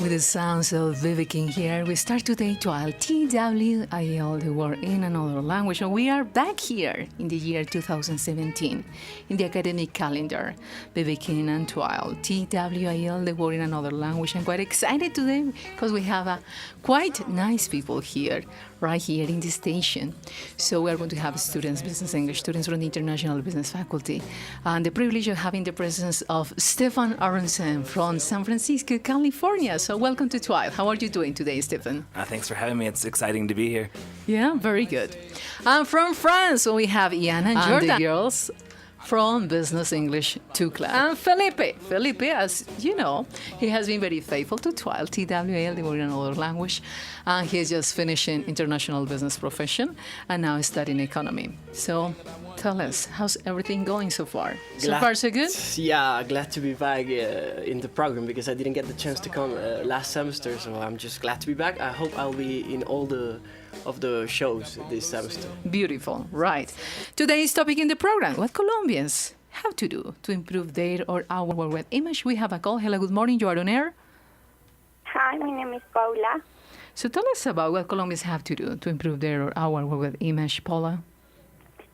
with the sounds of BB King here. We start today to TWIL, the word in another language. And we are back here in the year 2017 in the academic calendar. BB King and TWIL, the word in another language. I'm quite excited today because we have quite nice people here, right here in the station. So we are going to have students, business English students from the International Business Faculty, and the privilege of having the presence of Stefan Aronsen from San Francisco, California. So welcome to TWIL. How are you doing today, Stefan? Thanks for having me. It's exciting to be here. Yeah, very good. And from France, we have Ian and Jordan, the girls from Business English 2 class. And Felipe, as you know, he has been very faithful to TWIL, the word in another language. And he is just finishing international business profession and now studying economy. So tell us, how's everything going so far? So far, so good? Yeah, glad to be back in the program because I didn't get the chance to come last semester, so I'm just glad to be back. I hope I'll be in all of the shows this semester. Beautiful, right. Today's topic in the program, what Colombians have to do to improve their or our web image. We have a call. Hello, good morning, you are on air. Hi, my name is Paula. So tell us about what Colombians have to do to improve their or our web image, Paula.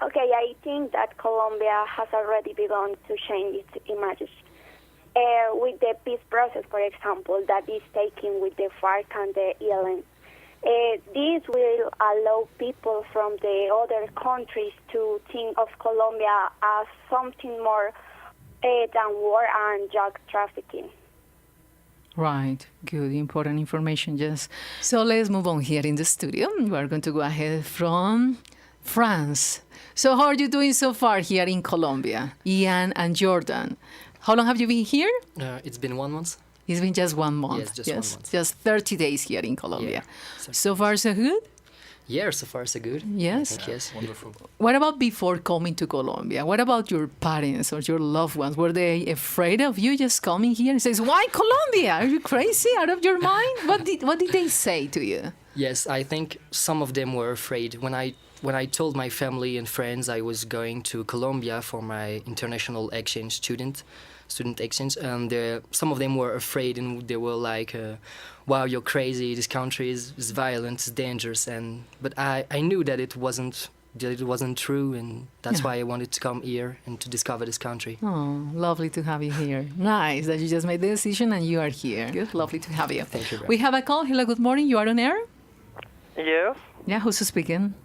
Okay, I think that Colombia has already begun to change its images. With the peace process, for example, that is taking with the FARC and the ELN. This will allow people from the other countries to think of Colombia as something more than war and drug trafficking. Right, good, important information, yes. So let's move on here in the studio. We're going to go ahead from France. So how are you doing so far here in Colombia, Ian and Jordan? How long have you been here? It's been 1 month. It's been just 1 month. Yes, just 1 month. Just 30 days here in Colombia. Yeah. So far, so good? Yeah, so far so good. Yes. Yes. Wonderful. What about before coming to Colombia? What about your parents or your loved ones? Were they afraid of you just coming here and says, "Why Colombia? Are you crazy? Out of your mind?" What did they say to you? Yes, I think some of them were afraid. When I told my family and friends I was going to Colombia for my international exchange student exchange, and some of them were afraid and they were like, wow, you're crazy, this country is violent, it's dangerous, but I knew that it wasn't true, and that's why I wanted to come here and to discover this country. Oh, lovely to have you here. Nice that you just made the decision and you are here. Good, lovely to have you. Thank you. We have a call. Hello, good morning. You are on air? Yes. Yeah, who's speaking?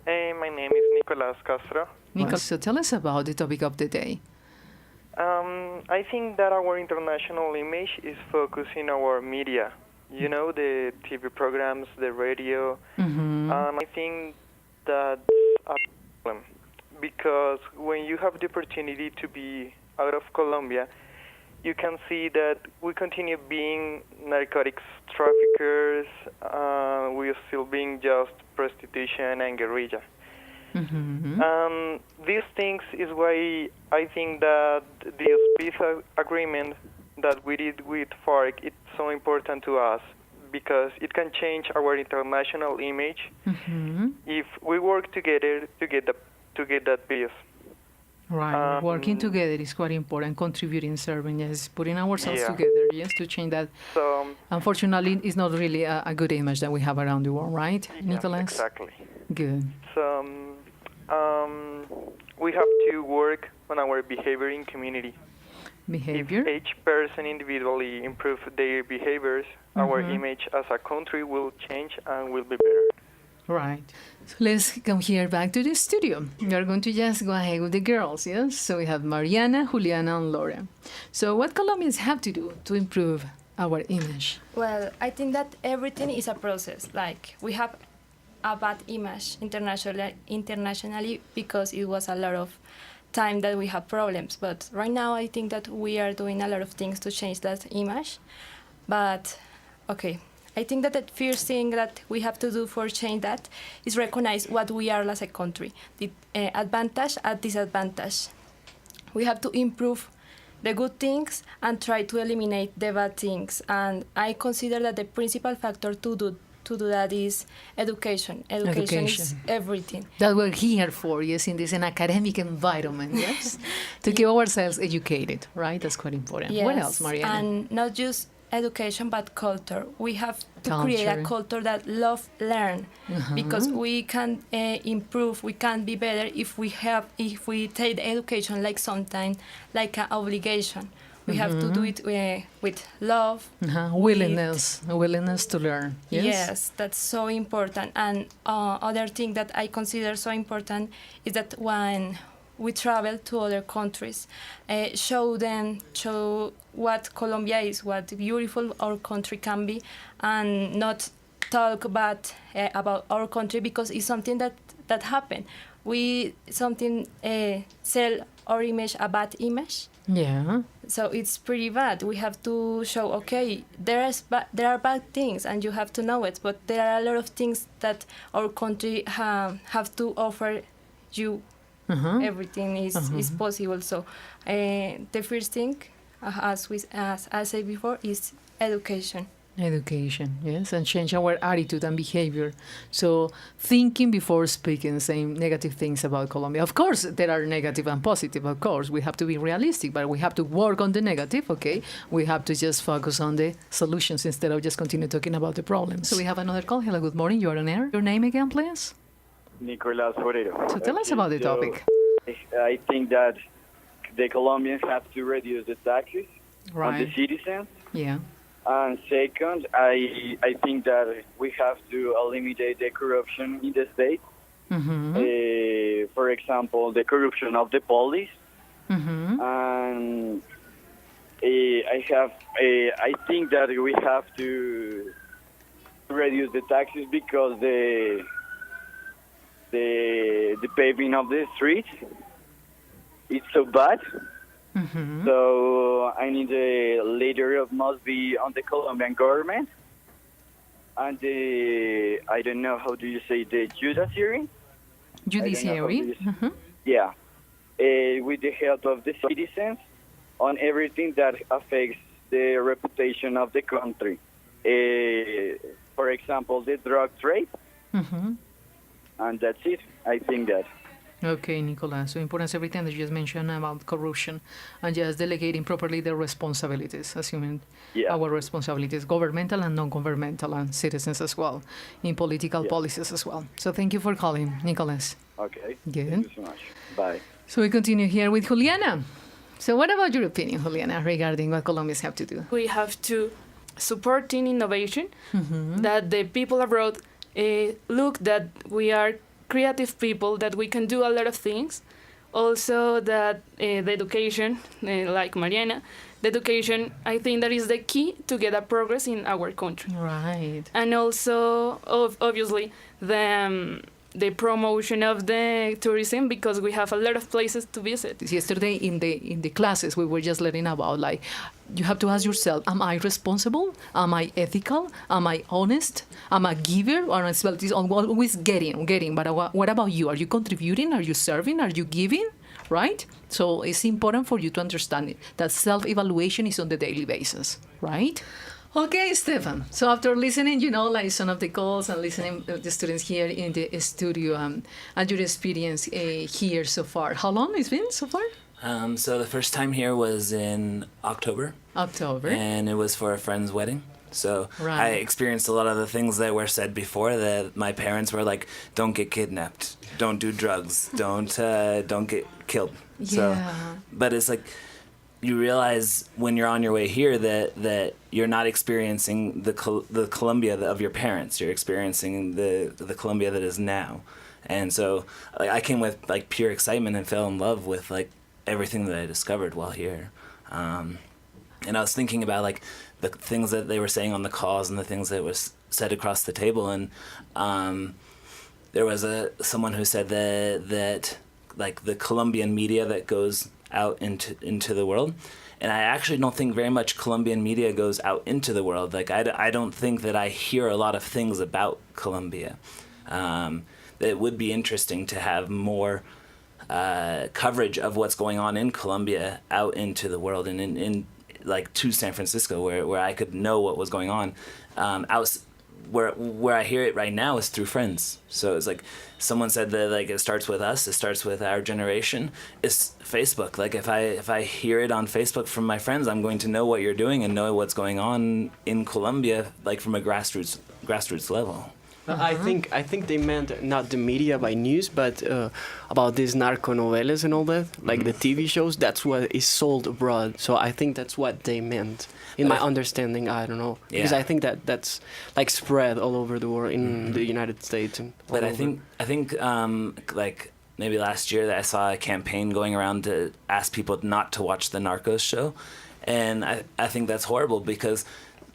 Hey, my name is Nicolas Castro. Nicolas, so tell us about the topic of the day. I think that our international image is focused in our media. You know, the TV programs, the radio. Mm-hmm. I think that's a problem because when you have the opportunity to be out of Colombia, you can see that we continue being narcotics traffickers. We're still being just prostitution and guerrilla. Mm-hmm. These things is why I think that this peace agreement that we did with FARC it's so important to us because it can change our international image if we work together to get that peace. Right, working together is quite important, contributing, serving, yes, putting ourselves together, yes, to change that. So, unfortunately, it's not really a good image that we have around the world, right, Nicholas? Exactly. Good. So, we have to work on our behavior in community. Behavior? If each person individually improve their behaviors, our image as a country will change and will be better. Right. So let's come here back to the studio. We are going to just go ahead with the girls, yes? So we have Mariana, Juliana, and Laura. So what Colombians have to do to improve our image? Well, I think that everything is a process. Like, we have a bad image internationally because it was a lot of time that we have problems. But right now, I think that we are doing a lot of things to change that image. But, okay. I think that the first thing that we have to do for change that is recognize what we are as a country, the advantage and disadvantage. We have to improve the good things and try to eliminate the bad things. And I consider that the principal factor to do that is education. Education is everything. That we're here for, yes, in this an academic environment, yes, to keep ourselves educated, right? That's quite important. Yes. What else, Mariana? And not just education but culture. We have to create a culture that love learn, because we can improve, we can be better if we take the education like sometimes like an obligation. We have to do it with love, willingness to learn. Yes, that's so important. And other thing that I consider so important is that when we travel to other countries, show what Colombia is, what beautiful our country can be, and not talk bad about our country, because it's something that happened. We sell our image, a bad image. Yeah. So it's pretty bad. We have to show, okay, there are bad things and you have to know it, but there are a lot of things that our country have to offer you. Everything is possible. So the first thing, as I said before, is education. Education, yes, and change our attitude and behavior. So thinking before speaking, saying negative things about Colombia. Of course, there are negative and positive, of course. We have to be realistic, but we have to work on the negative, okay? We have to just focus on the solutions instead of just continue talking about the problems. So we have another call. Hello, good morning. You are on air. Your name again, please? Nicolas Forero. So tell us about the topic. I think that the Colombians have to reduce the taxes on the citizens. Yeah. And second, I think that we have to eliminate the corruption in the state. For example, the corruption of the police. And I think that we have to reduce the taxes because the paving of the streets is so bad. So I need the leader must be on the Colombian government, and I don't know how do you say, the judiciary. Yeah, with the help of the citizens on everything that affects the reputation of the country. For example, the drug trade, and that's it. I think that. Okay, Nicolas. So important everything that you just mentioned about corruption and just delegating properly the responsibilities, assuming our responsibilities, governmental and non-governmental, and citizens as well, in political policies as well. So thank you for calling, Nicolas. Okay. Good. Thank you so much. Bye. So we continue here with Juliana. So what about your opinion, Juliana, regarding what Colombians have to do? We have to support in innovation, that the people abroad look that we are creative people, that we can do a lot of things. Also that the education, like Mariana, the education, I think that is the key to get a progress in our country. Right. And also, obviously, the promotion of the tourism, because we have a lot of places to visit. Yesterday in the classes, we were just learning about, like, you have to ask yourself, am I responsible? Am I ethical? Am I honest? Am I a giver? Or is always getting. But what about you? Are you contributing? Are you serving? Are you giving? Right? So it's important for you to understand it, that self-evaluation is on the daily basis, right? Okay, Stefan. So after listening, like some of the calls and listening to the students here in the studio and your experience here so far, how long it's been so far? So the first time here was in October. And it was for a friend's wedding. So I experienced a lot of the things that were said before, that my parents were like, don't get kidnapped, don't do drugs, don't get killed. Yeah. So, but it's like, you realize when you're on your way here that you're not experiencing the Colombia of your parents. You're experiencing the Colombia that is now. And so I came with like pure excitement and fell in love with like everything that I discovered while here. And I was thinking about like the things that they were saying on the calls and the things that was said across the table. And there was someone who said that like the Colombian media that goes out into the world, and I actually don't think very much Colombian media goes out into the world. Like I don't think that I hear a lot of things about Colombia. It would be interesting to have more coverage of what's going on in Colombia out into the world and in like to San Francisco, where I could know what was going on. where I hear it right now is through friends. So it's like someone said that like it starts with us, it starts with our generation. It's Facebook. Like if I hear it on Facebook from my friends, I'm going to know what you're doing and know what's going on in Colombia, like from a grassroots level. I think they meant not the media by news, but about these narco novelas and all that, like the TV shows. That's what is sold abroad. So I think that's what they meant. In my understanding, I don't know, because I think that's like spread all over the world in the United States. And but I think like maybe last year that I saw a campaign going around to ask people not to watch the Narcos show, and I think that's horrible because.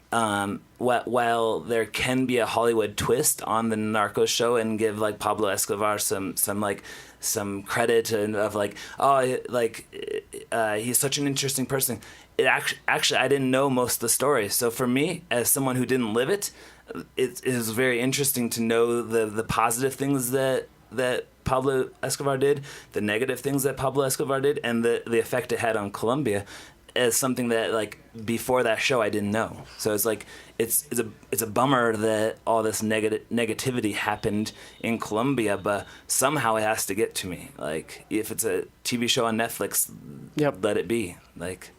While there can be a Hollywood twist on the Narcos show and give like Pablo Escobar some credit and of like he's such an interesting person. It actually I didn't know most of the story, so for me as someone who didn't live it, it is very interesting to know the positive things that Pablo Escobar did, the negative things that Pablo Escobar did, and the effect it had on Colombia. As something that like before that show I didn't know. So it's like it's a bummer that all this negativity happened in Colombia, but somehow it has to get to me. Like if it's a TV show on Netflix, let it be. Like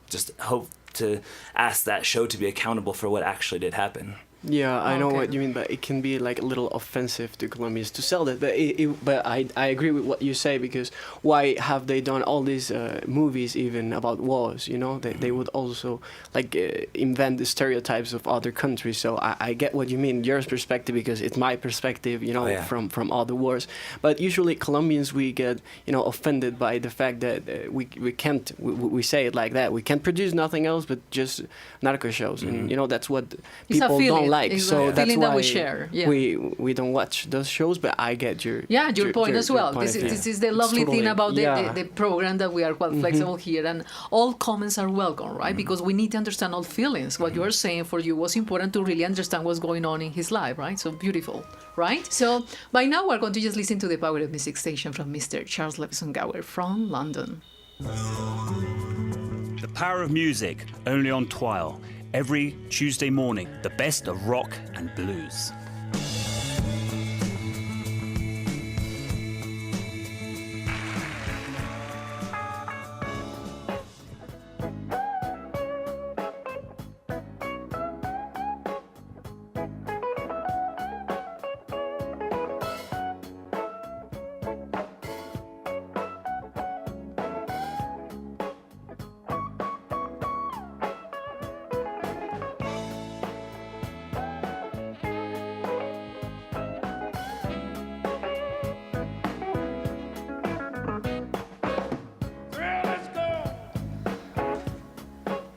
just hope to ask that show to be accountable for what actually did happen. Yeah, I know what you mean, but it can be like a little offensive to Colombians to sell that. But I agree with what you say, because why have they done all these movies even about wars? You know, they would also like invent the stereotypes of other countries. So I get what you mean, your perspective, because it's my perspective. You know, from all the wars. But usually Colombians, we get offended by the fact that we can't. We say it like that. We can't produce nothing else but just narco shows, and that's what people don't like. So that's why we share. We don't watch those shows. But I get your point as well. This is the lovely thing about the program, that we are quite flexible here, and all comments are welcome, right? Because we need to understand all feelings. What you are saying for you was important to really understand what's going on in his life, right? So beautiful, right? So by now we're going to just listen to the Power of Music station from Mr. Charles Levison Gower from London. The Power of Music, only on Twile. Every Tuesday morning, the best of rock and blues.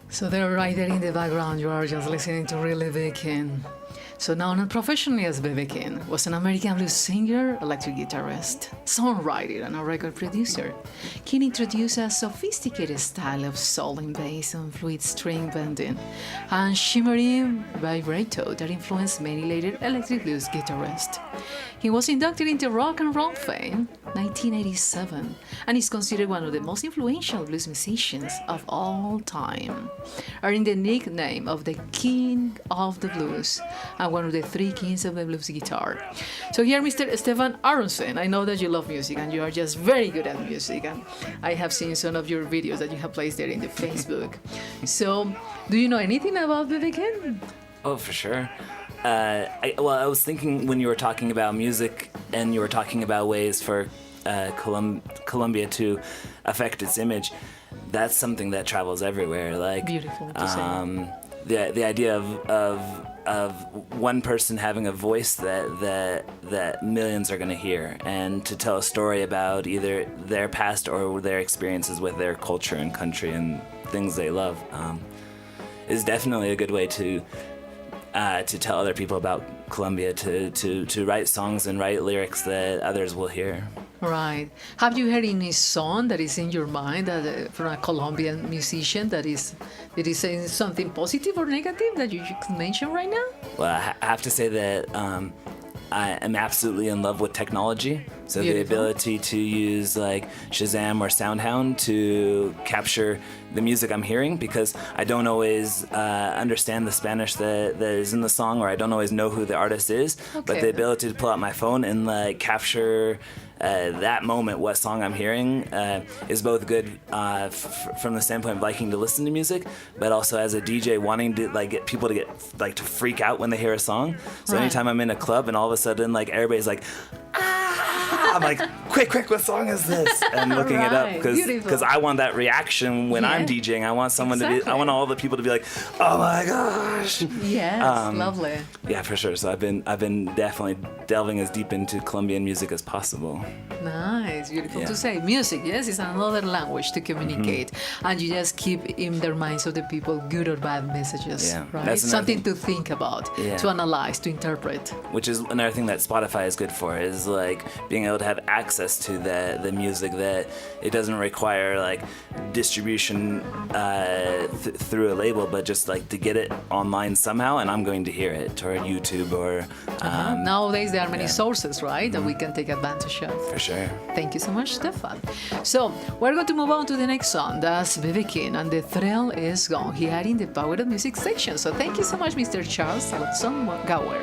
So they're right there in the background. You are just listening to Really Big King. So known professionally as B.B. King, was an American blues singer, electric guitarist, songwriter, and a record producer. King introduced a sophisticated style of soul and bass and fluid string bending and shimmering vibrato that influenced many later electric blues guitarists. He was inducted into Rock and Roll Fame 1987 and is considered one of the most influential blues musicians of all time, earning the nickname of the King of the Blues and one of the three kings of the blues guitar. So here, Mr. Stefan Aronsen, I know that you love music and you are just very good at music, and I have seen some of your videos that you have placed there in the Facebook. So, do you know anything about B.B. King? Oh, for sure. I was thinking when you were talking about music and you were talking about ways for Colombia to affect its image, that's something that travels everywhere. Like beautiful to say. The idea of one person having a voice that millions are going to hear, and to tell a story about either their past or their experiences with their culture and country and things they love, is definitely a good way to tell other people about Colombia, to write songs and write lyrics that others will hear. Right. Have you heard any song that is in your mind that from a Colombian musician that is saying something positive or negative that you could mention right now? Well, I have to say that I am absolutely in love with technology. So Beautiful. the ability to use like Shazam or SoundHound to capture the music I'm hearing, because I don't always understand the Spanish that is in the song, or I don't always know who the artist is. But Okay. the ability to pull out my phone and like capture that moment, what song I'm hearing, is both good from the standpoint of liking to listen to music, but also as a DJ wanting to like get people to get like to freak out when they hear a song. So Right. anytime I'm in a club and all of a sudden like everybody's like, I'm like, quick, what song is this? And looking it up Right, beautiful. because I want that reaction when I'm Yeah. DJing. I want someone to be, Exactly. I want all the people to be like, oh my gosh. Yes, lovely. Yeah, for sure. So I've been definitely delving as deep into Colombian music as possible. Nice, beautiful Yeah. to say. Music, yes, is another language to communicate, and you just keep in their minds of the people good or bad messages, Yeah, right? that's another Something thing. to think about, Yeah. to analyze, to interpret. Which is another thing that Spotify is good for, is like being able to have access to the music, that it doesn't require like distribution through a label, but just like to get it online somehow, and I'm going to hear it, or YouTube, or Nowadays, there are many yeah. sources, right, that we can take advantage of. for sure. Thank you so much, Stefan. So, we're going to move on to the next song. That's B.B. King, and the thrill is gone here in the Power of Music section. So, thank you so much, Mr. Charles Alson Gower.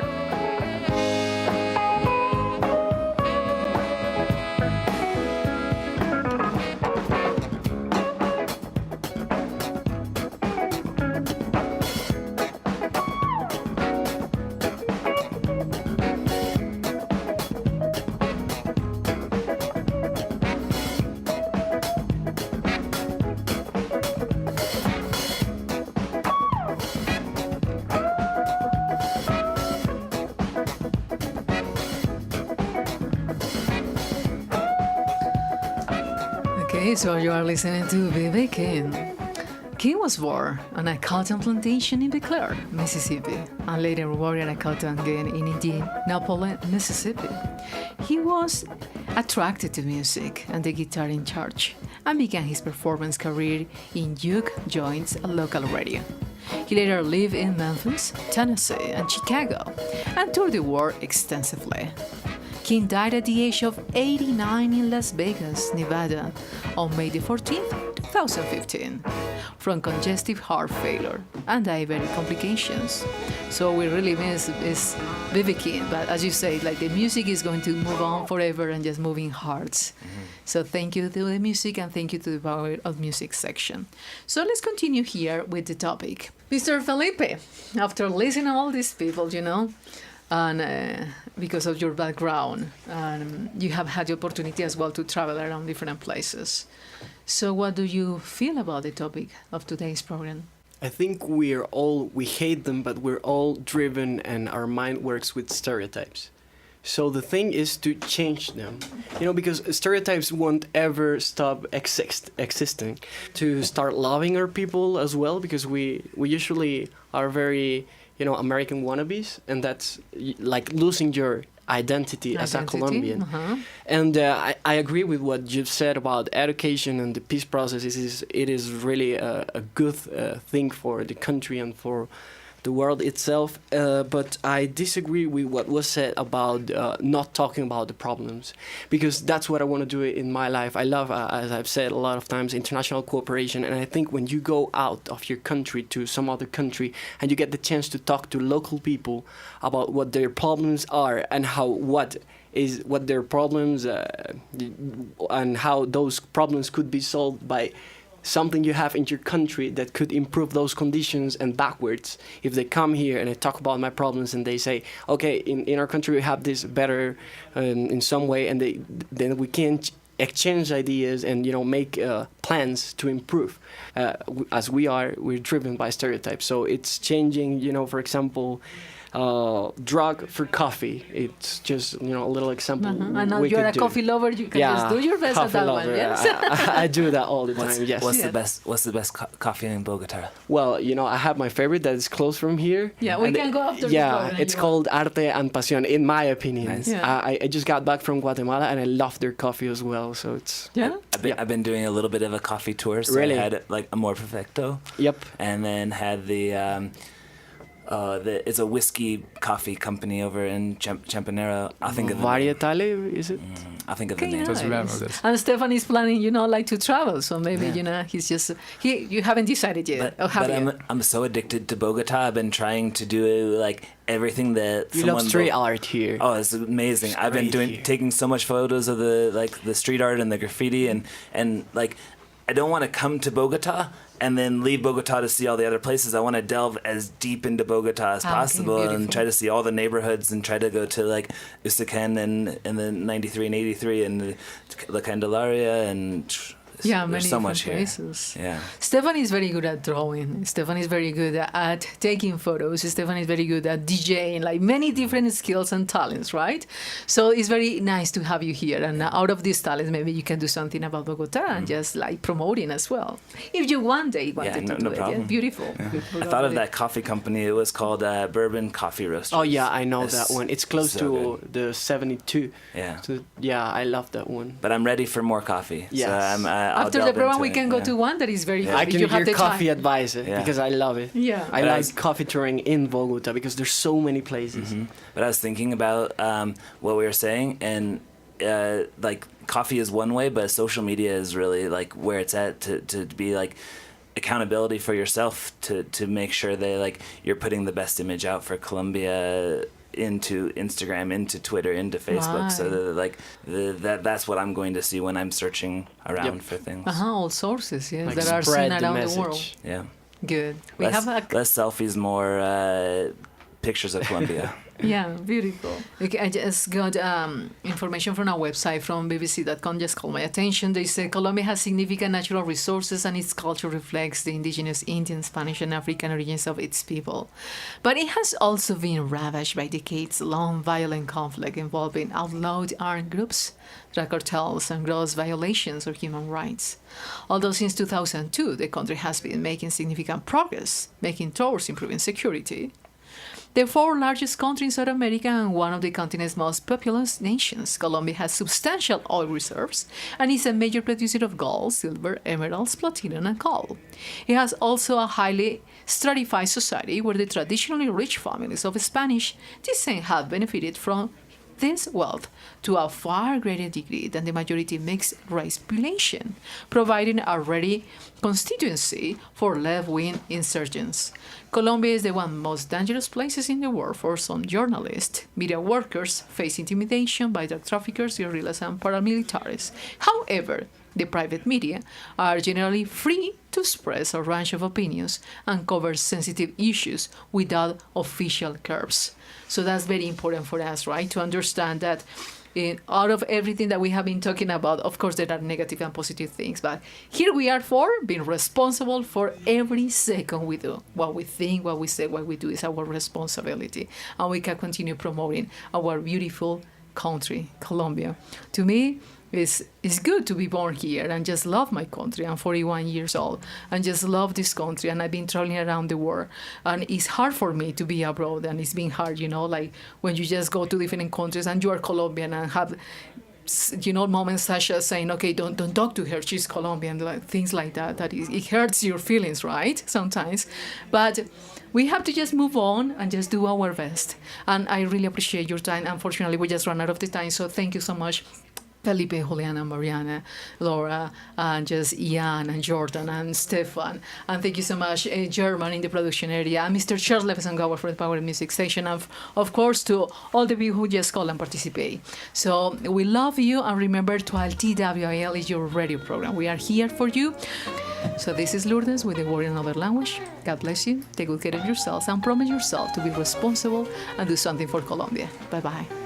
Okay, so you are listening to B.B. King. King was born on a cotton plantation in Beclaire, Mississippi, and later worked at a cotton gin in Indianapolis, Mississippi. He was attracted to music and the guitar in church, and began his performance career in juke joints and local radio. He later lived in Memphis, Tennessee, and Chicago, and toured the world extensively. King died at the age of 89 in Las Vegas, Nevada, on May the 14th, 2015, from congestive heart failure and diabetic complications. So we really miss B.B. King, but as you say, like the music is going to move on forever and just moving hearts. So thank you to the music, and thank you to the Power of Music section. So let's continue here with the topic. Mr. Felipe, after listening to all these people, and because of your background, you have had the opportunity as well to travel around different places. So what do you feel about the topic of today's program? I think we hate them, but we're all driven, and our mind works with stereotypes. So the thing is to change them, because stereotypes won't ever stop existing. To start loving our people as well, because we usually are very, American wannabes, and that's like losing your identity as a Colombian. Uh-huh. And I agree with what you've said about education and the peace process. It is really a good thing for the country and for the world itself. But I disagree with what was said about not talking about the problems, because that's what I want to do in my life. I love, as I've said a lot of times, international cooperation. And I think when you go out of your country to some other country and you get the chance to talk to local people about what their problems are and what their problems and how those problems could be solved by something you have in your country that could improve those conditions, and backwards, if they come here and I talk about my problems and they say, okay, in our country we have this better in some way, and then we can exchange ideas and make plans to improve. As we're driven by stereotypes, so it's changing. For example, drug for coffee. It's just a little example. And now you're a coffee lover. You can just do your best at that one. Yes. I do that all the time. Yes. What's the best coffee in Bogota? Well, I have my favorite that is close from here. Yeah, we can go after the program. It's called Arte and Pasión, in my opinion. Nice. Yeah. I just got back from Guatemala and I love their coffee as well. So it's I've been doing a little bit of a coffee tour. So Really? I had like Amor Perfecto. Yep. And then had the It's a whiskey coffee company over in Champanero. I think of the name. Varietale, is it? I think of the Okay, name. nice. And Stefan is planning, like to travel. So maybe, he's just, you haven't decided yet. But I'm so addicted to Bogota. I've been trying to do like everything that you love street art here. Oh, it's amazing. I've been taking so much photos of the street art and the graffiti and like I don't want to come to Bogota and then leave Bogota to see all the other places. I want to delve as deep into Bogota as possible and try to see all the neighborhoods and try to go to like Usaquén and the 93 and 83 and La Candelaria and many so much places. Here. Yeah. Stefan is very good at drawing. Stefan is very good at taking photos. Stefan is very good at DJing, like many different skills and talents, right? So it's very nice to have you here. And out of these talents, maybe you can do something about Bogota and just like promoting as well. If you one day wanted to do it. Yeah, beautiful. Yeah. I thought of that coffee company. It was called Bourbon Coffee Roasters. Oh, yeah, I know that one. It's close to the 72. Yeah. So, yeah, I love that one. But I'm ready for more coffee. Yes. So after the program, we can go to one that is very good. I can you give you coffee advice because I love it. Yeah. I like coffee touring in Bogota because there's so many places. Mm-hmm. But I was thinking about what we were saying, and like coffee is one way, but social media is really like where it's at to be like accountability for yourself to make sure that like you're putting the best image out for Colombia into Instagram, into Twitter, into Facebook, so that like that's what I'm going to see when I'm searching around for things. All sources, yes, like that are seen around the world. Yeah. Good. We less, have less selfies, more pictures of Colombia. Yeah, beautiful. Okay, I just got information from our website from bbc.com, just caught my attention. They say Colombia has significant natural resources and its culture reflects the indigenous Indian, Spanish, and African origins of its people. But it has also been ravaged by decades-long violent conflict involving outlawed armed groups, drug cartels, and gross violations of human rights. Although since 2002, the country has been making significant progress, making towards improving security. The fourth largest country in South America and one of the continent's most populous nations, Colombia has substantial oil reserves and is a major producer of gold, silver, emeralds, platinum, and coal. It has also a highly stratified society where the traditionally rich families of Spanish descent have benefited from this wealth to a far greater degree than the majority mixed race population, providing a ready constituency for left-wing insurgents. Colombia is the one of the most dangerous places in the world for some journalists. Media workers face intimidation by drug traffickers, guerrillas, and paramilitaries. However, the private media are generally free to express a range of opinions and cover sensitive issues without official curbs. So that's very important for us, right? To understand that out of everything that we have been talking about, of course, there are negative and positive things, but here we are for being responsible for every second we do. What we think, what we say, what we do is our responsibility. And we can continue promoting our beautiful country, Colombia. To me, it's good to be born here and just love my country. I'm 41 years old and just love this country, and I've been traveling around the world, and it's hard for me to be abroad, and it's been hard, like when you just go to different countries and you are Colombian and have moments such as saying, okay, don't talk to her, she's Colombian, like things like that, it hurts your feelings, right, sometimes. But we have to just move on and just do our best. And I really appreciate your time. Unfortunately, we just ran out of the time, so thank you so much, Felipe, Juliana, Mariana, Laura, and just Ian and Jordan and Stefan. And thank you so much, German in the production area, and Mr. Charles Levesangauer for the Power Music Station, and of course to all the people who just call and participate. So we love you, and remember, 12TWIL is your radio program. We are here for you. So this is Lourdes with the word in another language. God bless you, take good care of yourselves, and promise yourself to be responsible and do something for Colombia. Bye-bye.